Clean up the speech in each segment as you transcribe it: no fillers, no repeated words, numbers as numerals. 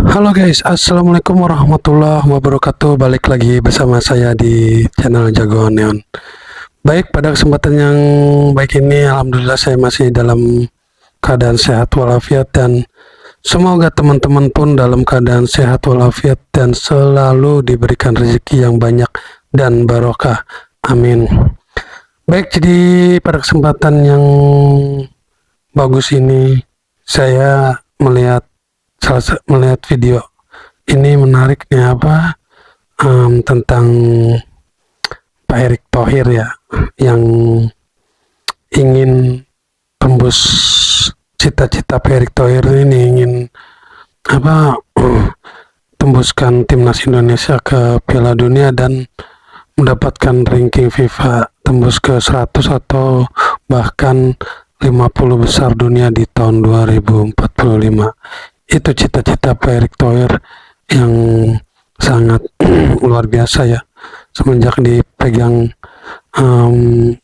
Halo guys, assalamualaikum warahmatullahi wabarakatuh. Balik lagi bersama saya di channel Jagoan Neon. Baik, pada kesempatan yang baik ini, alhamdulillah saya masih dalam keadaan sehat walafiat, dan semoga teman-teman pun dalam keadaan sehat walafiat dan selalu diberikan rezeki yang banyak dan barokah. Amin. Baik, jadi pada kesempatan yang bagus ini saya melihat video ini menarik nih, tentang Pak Erick Thohir ya, yang ingin tembus cita-cita Pak Erick Thohir ini, ingin tembuskan timnas Indonesia ke Piala Dunia dan mendapatkan ranking FIFA tembus ke 100 atau bahkan 50 besar dunia di tahun 2045. Itu cita-cita Pak Erick Thohir yang sangat luar biasa ya. Semenjak dipegang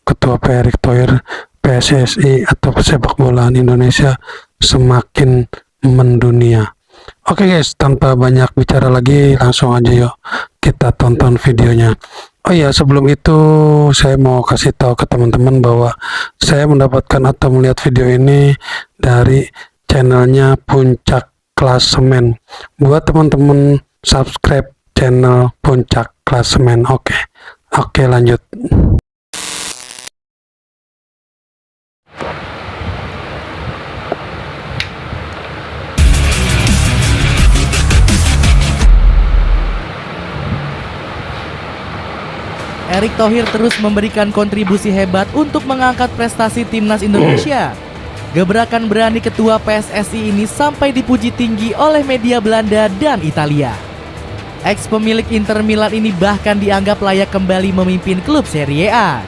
ketua Pak Erick Thohir, PSSI atau sepak bola Indonesia semakin mendunia. Oke guys, tanpa banyak bicara lagi, langsung aja yuk kita tonton videonya. Oh iya, sebelum itu saya mau kasih tahu ke teman-teman bahwa saya mendapatkan atau melihat video ini dari channelnya Puncak Klasemen. Buat teman-teman subscribe channel Puncak Klasemen. Oke, lanjut. Erick Thohir terus memberikan kontribusi hebat untuk mengangkat prestasi timnas Indonesia. Gebrakan berani ketua PSSI ini sampai dipuji tinggi oleh media Belanda dan Italia. Ex pemilik Inter Milan ini bahkan dianggap layak kembali memimpin klub Serie A.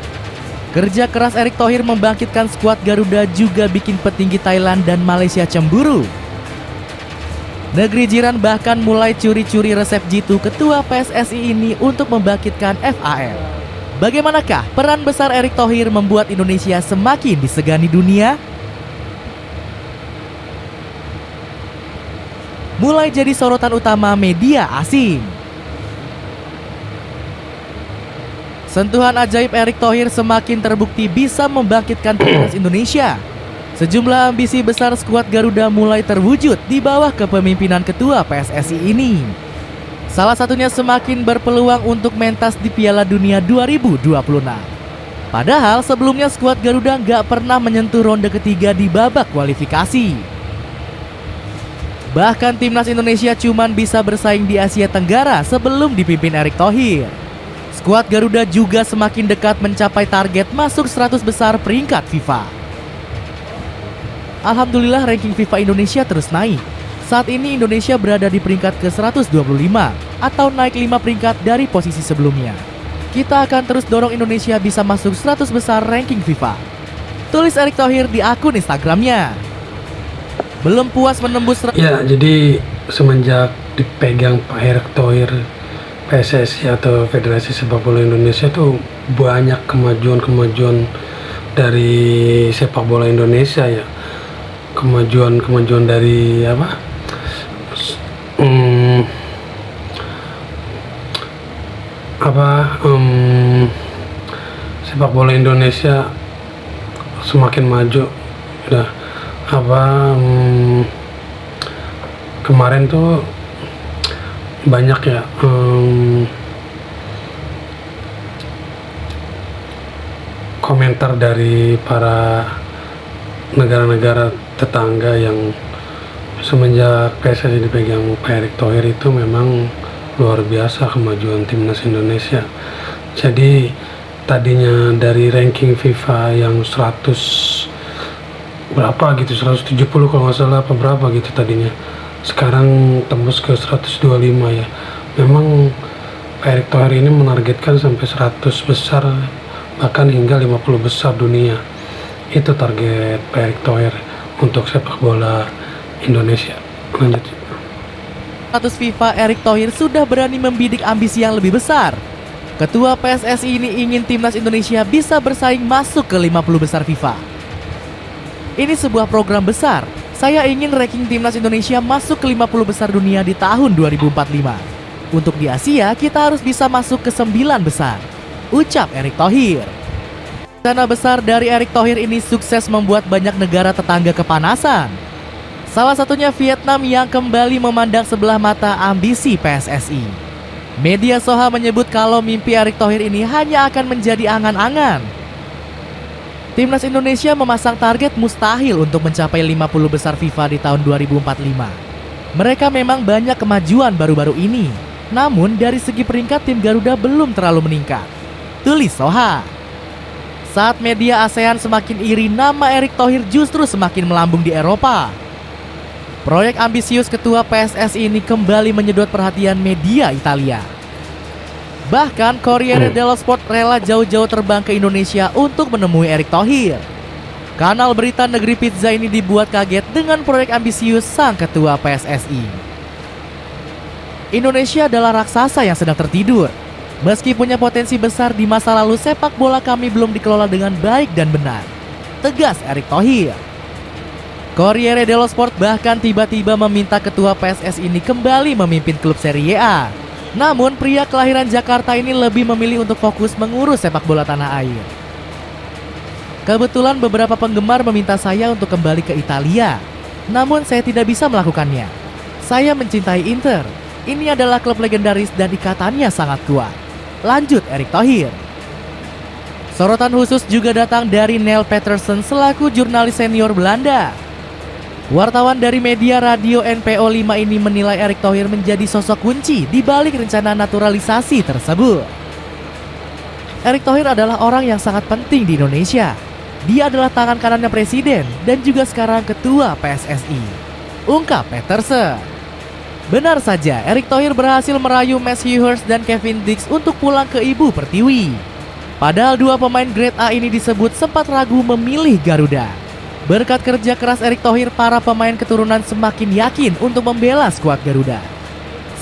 Kerja keras Erick Thohir membangkitkan skuad Garuda juga bikin petinggi Thailand dan Malaysia cemburu. Negeri jiran bahkan mulai curi-curi resep jitu ketua PSSI ini untuk membangkitkan FAL. Bagaimanakah peran besar Erick Thohir membuat Indonesia semakin disegani dunia? Mulai jadi sorotan utama media asing. Sentuhan ajaib Erick Thohir semakin terbukti bisa membangkitkan timnas Indonesia. Sejumlah ambisi besar skuad Garuda mulai terwujud di bawah kepemimpinan ketua PSSI ini. Salah satunya semakin berpeluang untuk mentas di Piala Dunia 2026. Padahal sebelumnya skuad Garuda nggak pernah menyentuh ronde ketiga di babak kualifikasi. Bahkan timnas Indonesia cuman bisa bersaing di Asia Tenggara sebelum dipimpin Erick Thohir. Skuad Garuda juga semakin dekat mencapai target masuk 100 besar peringkat FIFA. Alhamdulillah ranking FIFA Indonesia terus naik. Saat ini Indonesia berada di peringkat ke-125 atau naik 5 peringkat dari posisi sebelumnya. Kita akan terus dorong Indonesia bisa masuk 100 besar ranking FIFA, tulis Erick Thohir di akun Instagramnya. Belum puas menembus Ya, jadi semenjak dipegang Pak Erick Thohir, PSSI atau Federasi Sepak Bola Indonesia tuh banyak kemajuan dari sepak bola Indonesia ya. Kemajuan dari sepak bola Indonesia semakin maju. Udah kemarin tuh banyak ya komentar dari para negara-negara tetangga yang semenjak PSSI dipegang Pak Erick Thohir itu memang luar biasa kemajuan timnas Indonesia. Jadi tadinya dari ranking FIFA yang 100 berapa gitu, 170 kalau nggak salah apa berapa gitu tadinya, sekarang tembus ke 125 ya. Memang Pak Erick Thohir ini menargetkan sampai 100 besar bahkan hingga 50 besar dunia. Itu target Pak Erick Thohir untuk sepak bola Indonesia. Lanjut. status FIFA, Erick Thohir sudah berani membidik ambisi yang lebih besar. Ketua PSSI ini ingin timnas Indonesia bisa bersaing masuk ke 50 besar FIFA. Ini sebuah program besar, Saya ingin ranking timnas Indonesia masuk ke 50 besar dunia di tahun 2045. Untuk di Asia, kita harus bisa masuk ke 9 besar, ucap Erick Thohir. Rencana besar dari Erick Thohir ini sukses membuat banyak negara tetangga kepanasan. Salah satunya Vietnam yang kembali memandang sebelah mata ambisi PSSI. Media Soha menyebut kalau mimpi Erick Thohir ini hanya akan menjadi angan-angan. Timnas Indonesia memasang target mustahil untuk mencapai 50 besar FIFA di tahun 2045. Mereka memang banyak kemajuan baru-baru ini, namun dari segi peringkat tim Garuda belum terlalu meningkat, tulis Soha. Saat media ASEAN semakin iri, nama Erick Thohir justru semakin melambung di Eropa. Proyek ambisius ketua PSSI ini kembali menyedot perhatian media Italia. Bahkan Corriere dello Sport rela jauh-jauh terbang ke Indonesia untuk menemui Erick Thohir. Kanal berita Negeri Pizza ini dibuat kaget dengan proyek ambisius sang ketua PSSI. Indonesia adalah raksasa yang sedang tertidur. Meski punya potensi besar, di masa lalu sepak bola kami belum dikelola dengan baik dan benar, tegas Erick Thohir. Corriere dello Sport bahkan tiba-tiba meminta ketua PSSI ini kembali memimpin klub Serie A. Namun pria kelahiran Jakarta ini lebih memilih untuk fokus mengurus sepak bola tanah air. Kebetulan beberapa penggemar meminta saya untuk kembali ke Italia. Namun saya tidak bisa melakukannya. Saya mencintai Inter. Ini adalah klub legendaris dan ikatannya sangat kuat, lanjut Erick Thohir. Sorotan khusus juga datang dari Neil Petersen selaku jurnalis senior Belanda. Wartawan dari media radio NPO 5 ini menilai Erick Thohir menjadi sosok kunci di balik rencana naturalisasi tersebut. Erick Thohir adalah orang yang sangat penting di Indonesia. Dia adalah tangan kanannya presiden dan juga sekarang ketua PSSI, ungkap Petersen. Benar saja, Erick Thohir berhasil merayu Matthew Hurst dan Kevin Dix untuk pulang ke Ibu Pertiwi. Padahal dua pemain grade A ini disebut sempat ragu memilih Garuda. Berkat kerja keras Erick Thohir, para pemain keturunan semakin yakin untuk membela skuad Garuda.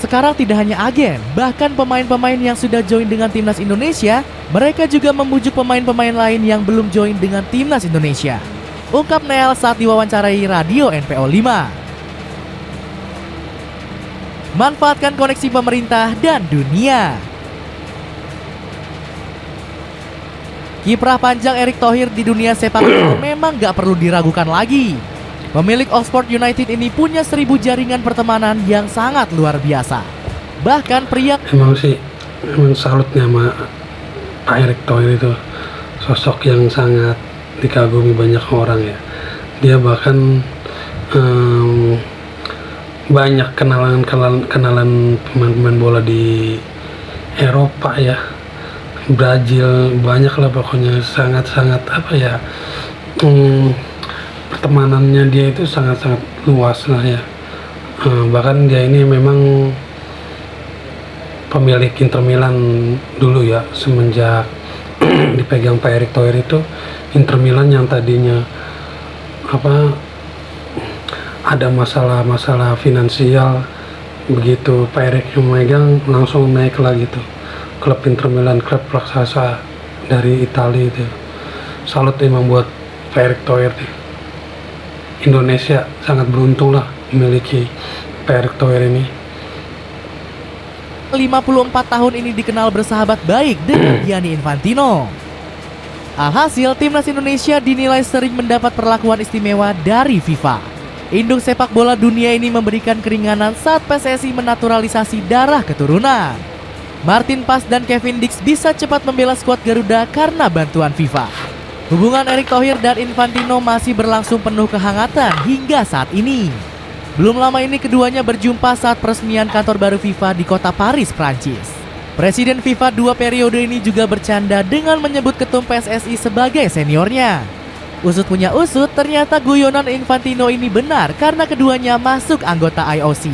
Sekarang tidak hanya agen, bahkan pemain-pemain yang sudah join dengan timnas Indonesia, mereka juga membujuk pemain-pemain lain yang belum join dengan timnas Indonesia, ungkap Neil saat diwawancarai radio NPO 5. Manfaatkan koneksi pemerintah dan dunia. Kiprah panjang Erick Thohir di dunia sepak bola memang gak perlu diragukan lagi. Pemilik Oxford United ini punya 1000 jaringan pertemanan yang sangat luar biasa. Bahkan pria Emang salutnya sama Pak Erick Thohir itu sosok yang sangat dikagumi banyak orang ya. Dia bahkan banyak kenalan pemain bola di Eropa ya, Brazil, banyak lah pokoknya, sangat apa ya, pertemanannya dia itu sangat luas lah ya. Bahkan dia ini memang pemilik Inter Milan dulu ya, semenjak dipegang Pak Erick Thohir itu Inter Milan yang tadinya ada masalah finansial, begitu Pak Erick yang memegang langsung naik lagi tuh. Klub Inter Milan, klub raksasa dari Italia itu. Salut emang buat Pak Erick Thohir. Indonesia sangat beruntung lah memiliki Pak Erick Thohir ini. 54 tahun ini dikenal bersahabat baik dengan Gianni Infantino. Alhasil, timnas Indonesia dinilai sering mendapat perlakuan istimewa dari FIFA. Induk sepak bola dunia ini memberikan keringanan saat PSSI menaturalisasi darah keturunan. Martin Paes dan Kevin Dix bisa cepat membela skuad Garuda karena bantuan FIFA. Hubungan Erick Thohir dan Infantino masih berlangsung penuh kehangatan hingga saat ini. Belum lama ini keduanya berjumpa saat peresmian kantor baru FIFA di kota Paris, Prancis. Presiden FIFA 2 periode ini juga bercanda dengan menyebut ketum PSSI sebagai seniornya. Usut punya usut, ternyata guyonan Infantino ini benar karena keduanya masuk anggota IOC.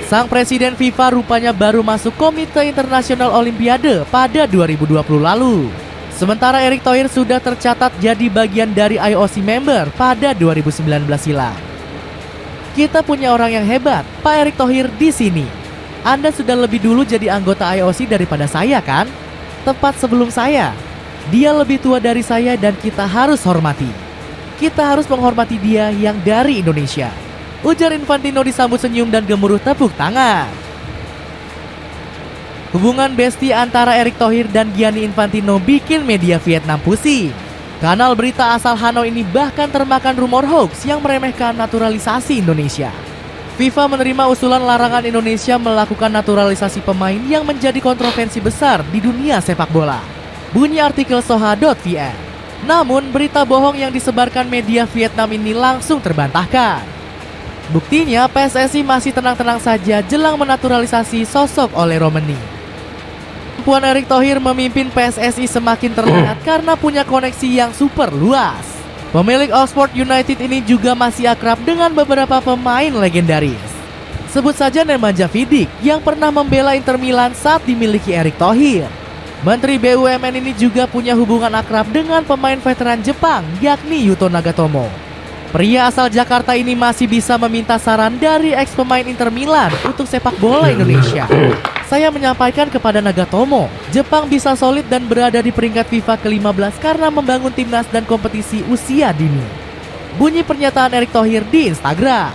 Sang presiden FIFA rupanya baru masuk Komite Internasional Olimpiade pada 2020 lalu. Sementara Erick Thohir sudah tercatat jadi bagian dari IOC member pada 2019 silam. Kita punya orang yang hebat, Pak Erick Thohir di sini. Anda sudah lebih dulu jadi anggota IOC daripada saya kan? Tepat sebelum saya. Dia lebih tua dari saya dan kita harus hormati, kita harus menghormati dia yang dari Indonesia. Ujar Infantino disambut senyum dan gemuruh tepuk tangan. Hubungan besti antara Erick Thohir dan Gianni Infantino bikin media Vietnam pusing. Kanal berita asal Hanoi ini bahkan termakan rumor hoax yang meremehkan naturalisasi Indonesia. FIFA menerima usulan larangan Indonesia melakukan naturalisasi pemain yang menjadi kontroversi besar di dunia sepak bola. Bunyi artikel soha.vn. Namun berita bohong yang disebarkan media Vietnam ini langsung terbantahkan. Buktinya PSSI masih tenang-tenang saja jelang menaturalisasi sosok Ole Romeni. Kemampuan Erick Thohir memimpin PSSI semakin terlihat karena punya koneksi yang super luas. Pemilik Oxford United ini juga masih akrab dengan beberapa pemain legendaris. Sebut saja Nemanja Vidic yang pernah membela Inter Milan saat dimiliki Erick Thohir. Menteri BUMN ini juga punya hubungan akrab dengan pemain veteran Jepang yakni Yuto Nagatomo. Pria asal Jakarta ini masih bisa meminta saran dari ex pemain Inter Milan untuk sepak bola Indonesia. Saya menyampaikan kepada Nagatomo, Jepang bisa solid dan berada di peringkat FIFA ke-15 karena membangun timnas dan kompetisi usia dini. Bunyi pernyataan Erick Thohir di Instagram.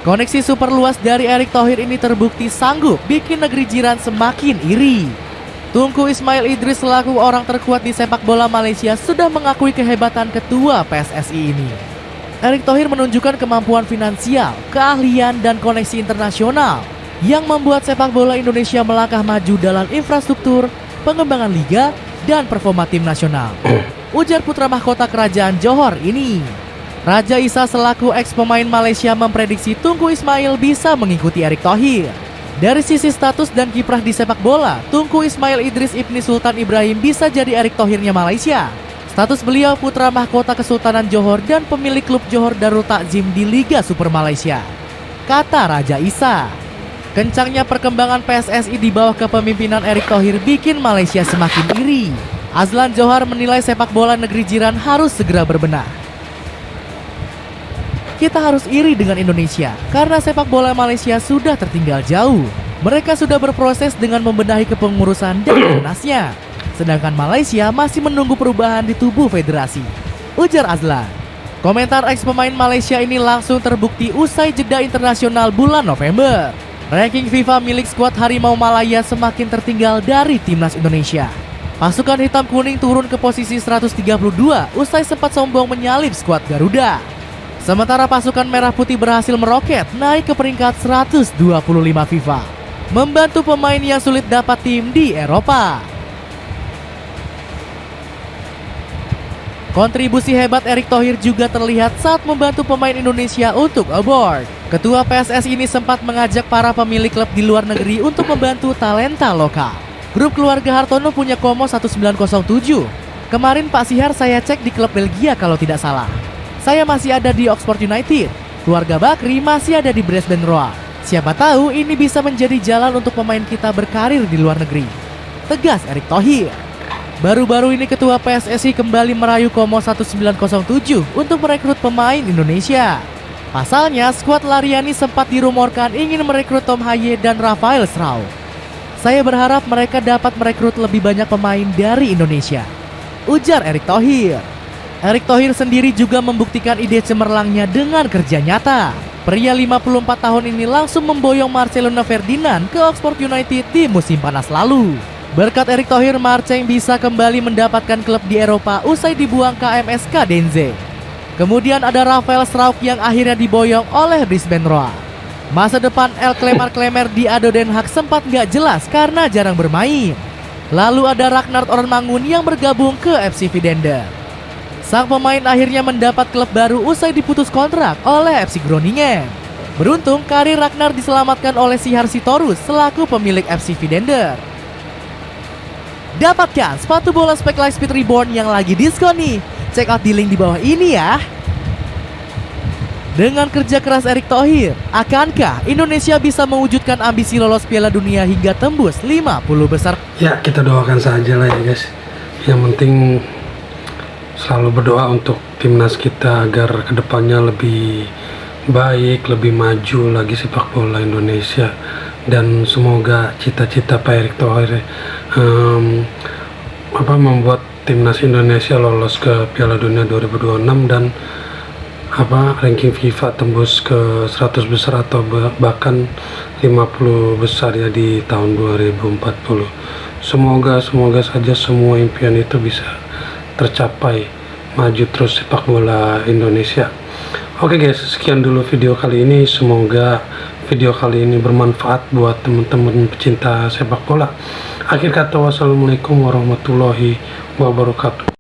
Koneksi super luas dari Erick Thohir ini terbukti sanggup bikin negeri jiran semakin iri. Tunku Ismail Idris selaku orang terkuat di sepak bola Malaysia sudah mengakui kehebatan ketua PSSI ini. Erick Thohir menunjukkan kemampuan finansial, keahlian, dan koneksi internasional yang membuat sepak bola Indonesia melangkah maju dalam infrastruktur, pengembangan liga, dan performa tim nasional. Ujar putra mahkota kerajaan Johor ini. Raja Isa selaku ex pemain Malaysia memprediksi Tunku Ismail bisa mengikuti Erick Thohir. Dari sisi status dan kiprah di sepak bola, Tunku Ismail Idris Ibni Sultan Ibrahim bisa jadi Erick Thohirnya Malaysia. Status beliau putra mahkota Kesultanan Johor dan pemilik klub Johor Darul Takzim di Liga Super Malaysia, kata Raja Isa. Kencangnya perkembangan PSSI di bawah kepemimpinan Erick Thohir bikin Malaysia semakin iri. Azlan Johar menilai sepak bola negeri jiran harus segera berbenah. Kita harus iri dengan Indonesia karena sepak bola Malaysia sudah tertinggal jauh. Mereka sudah berproses dengan membenahi kepengurusan dan timnasnya. Sedangkan Malaysia masih menunggu perubahan di tubuh federasi, ujar Azlan. Komentar ex pemain Malaysia ini langsung terbukti usai jeda internasional bulan November. Ranking FIFA milik skuad Harimau Malaya semakin tertinggal dari timnas Indonesia. Pasukan hitam kuning turun ke posisi 132 usai sempat sombong menyalip skuad Garuda. Sementara pasukan merah putih berhasil meroket naik ke peringkat 125 FIFA, membantu pemain yang sulit dapat tim di Eropa. Kontribusi hebat Erick Thohir juga terlihat saat membantu pemain Indonesia untuk aboard. Ketua PSSI ini sempat mengajak para pemilik klub di luar negeri untuk membantu talenta lokal. Grup keluarga Hartono punya Como 1907. Kemarin Pak Sihar saya cek di klub Belgia kalau tidak salah. Saya masih ada di Oxford United. Keluarga Bakri masih ada di Brisbane Roar. Siapa tahu ini bisa menjadi jalan untuk pemain kita berkarir di luar negeri, tegas Erick Thohir. Baru-baru ini ketua PSSI kembali merayu Como 1907 untuk merekrut pemain Indonesia. Pasalnya, skuad Lariani sempat dirumorkan ingin merekrut Tom Haye dan Rafael Strauch. Saya berharap mereka dapat merekrut lebih banyak pemain dari Indonesia, ujar Erick Thohir. Erick Thohir sendiri juga membuktikan ide cemerlangnya dengan kerja nyata. Pria 54 tahun ini langsung memboyong Marcelino Ferdinand ke Oxford United di musim panas lalu. Berkat Erick Thohir, Marceng bisa kembali mendapatkan klub di Eropa usai dibuang KMSK Denze. Kemudian ada Rafael Strauch yang akhirnya diboyong oleh Brisbane Roar. Masa depan El Klemer di ADO Den Haag sempat gak jelas karena jarang bermain. Lalu ada Ragnar Ornmangun yang bergabung ke FC Vidender. Sang pemain akhirnya mendapat klub baru usai diputus kontrak oleh FC Groningen. Beruntung karir Ragnar diselamatkan oleh Sihar Sitorus selaku pemilik FC Vidender. Dapatkan sepatu bola Spek Lightspeed Reborn yang lagi diskon nih. Check out di link di bawah ini ya. Dengan kerja keras Erick Thohir, akankah Indonesia bisa mewujudkan ambisi lolos Piala Dunia hingga tembus 50 besar? Ya, kita doakan saja lah ya guys. Yang penting selalu berdoa untuk timnas kita agar kedepannya lebih baik, lebih maju lagi sepak bola Indonesia. Dan semoga cita-cita Pak Erick Thohir membuat timnas Indonesia lolos ke Piala Dunia 2026 dan ranking FIFA tembus ke 100 besar atau bahkan 50 besar ya di tahun 2040. Semoga saja semua impian itu bisa tercapai, maju terus sepak bola Indonesia. Oke guys, sekian dulu video kali ini. Semoga video kali ini bermanfaat buat teman-teman pecinta sepak bola. Akhir kata, wassalamualaikum warahmatullahi wabarakatuh.